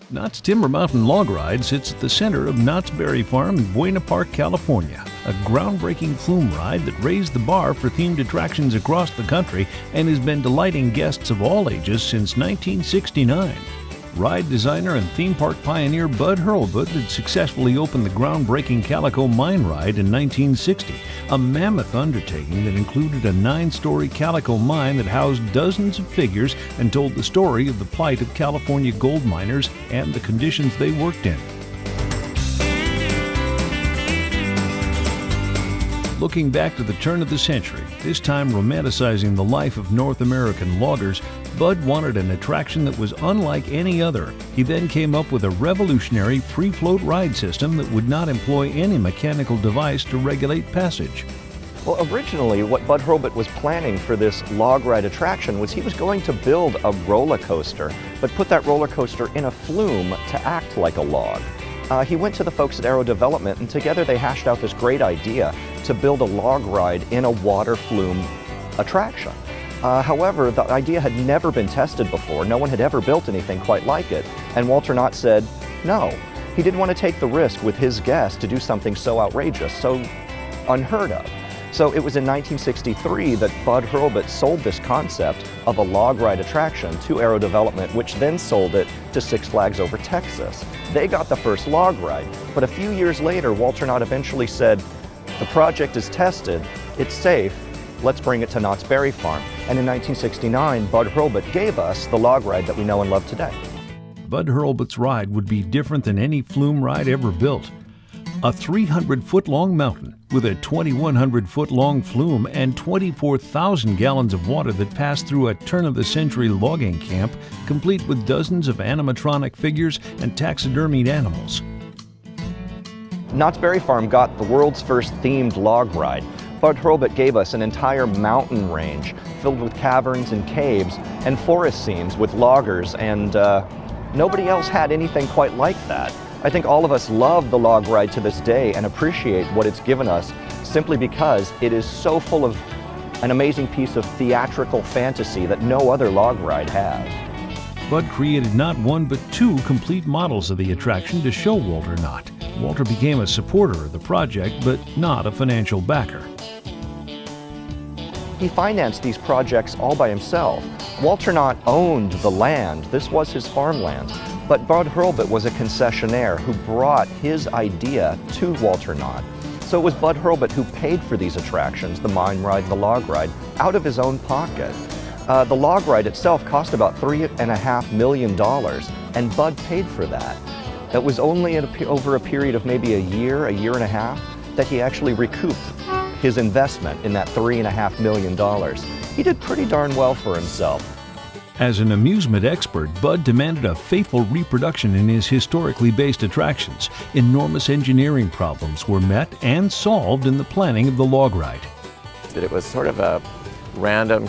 Knott's Timber Mountain Log Ride sits at the center of Knott's Berry Farm in Buena Park, California, a groundbreaking flume ride that raised the bar for themed attractions across the country and has been delighting guests of all ages since 1969. Ride designer and theme park pioneer Bud Hurlbut had successfully opened the groundbreaking Calico Mine Ride in 1960, a mammoth undertaking that included a 9-story Calico mine that housed dozens of figures and told the story of the plight of California gold miners and the conditions they worked in. Looking back to the turn of the century, this time romanticizing the life of North American loggers, Bud wanted an attraction that was unlike any other. He then came up with a revolutionary free-float ride system that would not employ any mechanical device to regulate passage. Well, originally what Bud Hurlbut was planning for this log ride attraction was he was going to build a roller coaster, but put that roller coaster in a flume to act like a log. He went to the folks at Aero Development, and together they hashed out this great idea to build a log ride in a water flume attraction. However, the idea had never been tested before. No one had ever built anything quite like it. And Walter Knott said no. He didn't want to take the risk with his guests to do something so outrageous, so unheard of. So it was in 1963 that Bud Hurlbut sold this concept of a log ride attraction to Aero Development, which then sold it to Six Flags Over Texas. They got the first log ride, but a few years later, Walter Knott eventually said, the project is tested, it's safe, let's bring it to Knott's Berry Farm. And in 1969, Bud Hurlbut gave us the log ride that we know and love today. Bud Hurlbut's ride would be different than any flume ride ever built. A 300-foot-long mountain with a 2,100-foot-long flume and 24,000 gallons of water that passed through a turn-of-the-century logging camp, complete with dozens of animatronic figures and taxidermied animals. Knott's Berry Farm got the world's first themed log ride. Bud Hurlbut gave us an entire mountain range filled with caverns and caves and forest scenes with loggers, and nobody else had anything quite like that. I think all of us love the log ride to this day and appreciate what it's given us simply because it is so full of an amazing piece of theatrical fantasy that no other log ride has. Bud created not one but 2 complete models of the attraction to show Walter Knott. Walter became a supporter of the project, but not a financial backer. He financed these projects all by himself. Walter Knott owned the land. This was his farmland. But Bud Hurlbut was a concessionaire who brought his idea to Walter Knott. So it was Bud Hurlbut who paid for these attractions, the mine ride, the log ride, out of his own pocket. The log ride itself cost about $3.5 million, and Bud paid for that. It was only over a period of maybe a year and a half, that he actually recouped his investment in that $3.5 million. He did pretty darn well for himself. As an amusement expert, Bud demanded a faithful reproduction in his historically based attractions. Enormous engineering problems were met and solved in the planning of the log ride. It was sort of a random,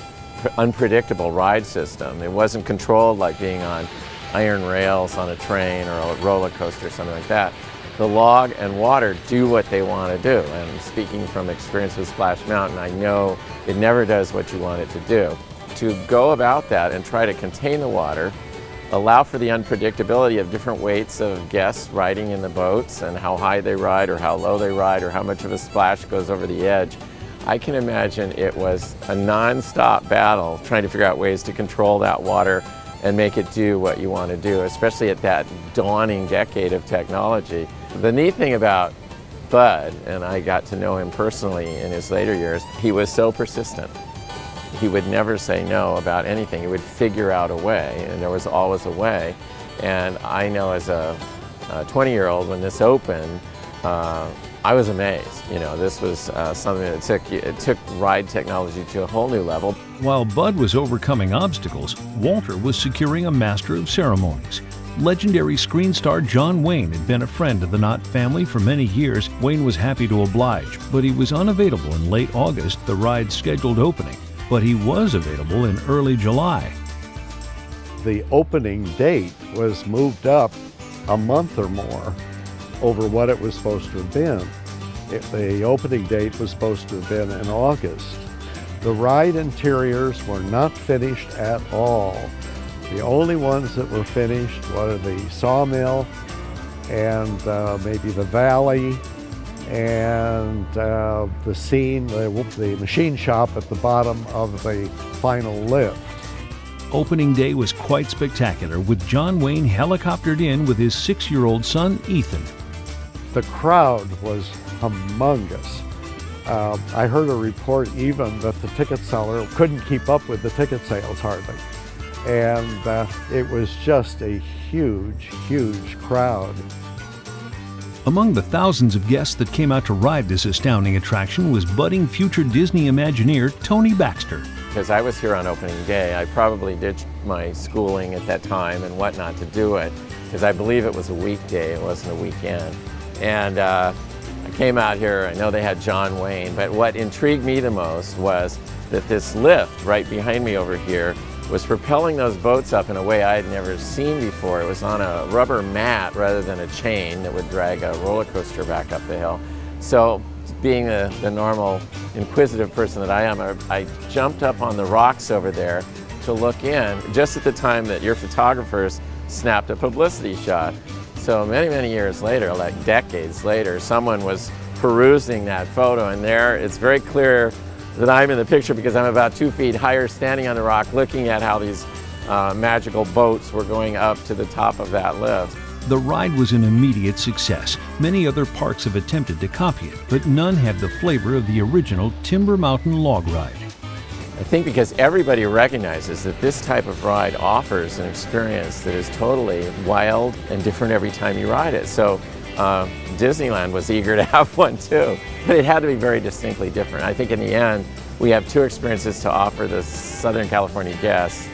unpredictable ride system. It wasn't controlled like being on iron rails on a train or a roller coaster or something like that. The log and water do what they want to do. And speaking from experience with Splash Mountain, I know it never does what you want it to do. To go about that and try to contain the water, allow for the unpredictability of different weights of guests riding in the boats and how high they ride or how low they ride or how much of a splash goes over the edge. I can imagine it was a non-stop battle trying to figure out ways to control that water and make it do what you want to do, especially at that dawning decade of technology. The neat thing about Bud, and I got to know him personally in his later years, he was so persistent. He would never say no about anything. He would figure out a way, and there was always a way. And I know as a 20-year-old, when this opened, I was amazed. You know, this was something that took ride technology to a whole new level. While Bud was overcoming obstacles, Walter was securing a master of ceremonies. Legendary screen star John Wayne had been a friend of the Knott family for many years. Wayne was happy to oblige, but he was unavailable in late August, the ride's scheduled opening. But he was available in early July. The opening date was moved up a month or more over what it was supposed to have been. The opening date was supposed to have been in August. The ride interiors were not finished at all. The only ones that were finished were the sawmill and maybe the valley and the scene, the machine shop at the bottom of the final lift. Opening day was quite spectacular, with John Wayne helicoptered in with his 6-year-old son, Ethan. The crowd was humongous. I heard a report even that the ticket seller couldn't keep up with the ticket sales hardly. And it was just a huge, huge crowd. Among the thousands of guests that came out to ride this astounding attraction was budding future Disney Imagineer Tony Baxter. Because I was here on opening day, I probably ditched my schooling at that time and whatnot to do it, because I believe it was a weekday, it wasn't a weekend. And I came out here, I know they had John Wayne, but what intrigued me the most was that this lift right behind me over here was propelling those boats up in a way I had never seen before. It was on a rubber mat rather than a chain that would drag a roller coaster back up the hill. So being the normal inquisitive person that I am, I jumped up on the rocks over there to look in just at the time that your photographers snapped a publicity shot. So many, many years later, like decades later, someone was perusing that photo, and there it's very clear that I'm in the picture because I'm about 2 feet higher standing on the rock looking at how these magical boats were going up to the top of that lift. The ride was an immediate success. Many other parks have attempted to copy it, but none had the flavor of the original Timber Mountain log ride. I think because everybody recognizes that this type of ride offers an experience that is totally wild and different every time you ride it. So Disneyland was eager to have one too, but it had to be very distinctly different. I think in the end, we have two experiences to offer the Southern California guests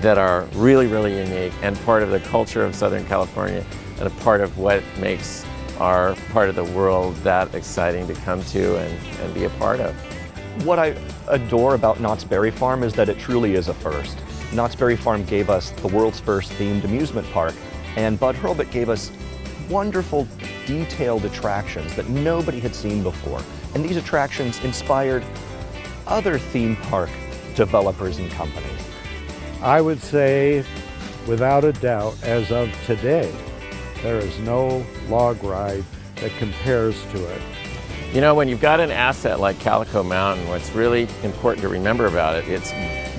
that are really, really unique and part of the culture of Southern California and a part of what makes our part of the world that exciting to come to and be a part of. What I adore about Knott's Berry Farm is that it truly is a first. Knott's Berry Farm gave us the world's first themed amusement park, and Bud Hurlbut gave us wonderful, detailed attractions that nobody had seen before. And these attractions inspired other theme park developers and companies. I would say, without a doubt, as of today, there is no log ride that compares to it. You know, when you've got an asset like Calico Mountain, what's really important to remember about it, it's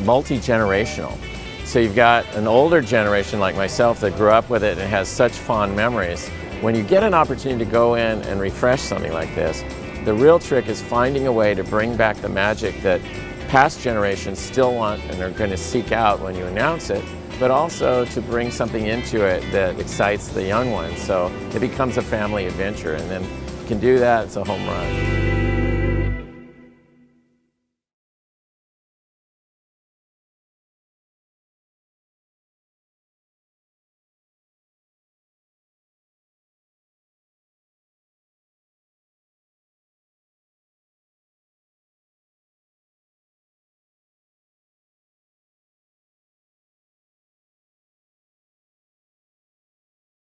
multi-generational. So you've got an older generation like myself that grew up with it and has such fond memories. When you get an opportunity to go in and refresh something like this, the real trick is finding a way to bring back the magic that past generations still want and are going to seek out when you announce it, but also to bring something into it that excites the young ones. So it becomes a family adventure, and then if you can do that, it's a home run.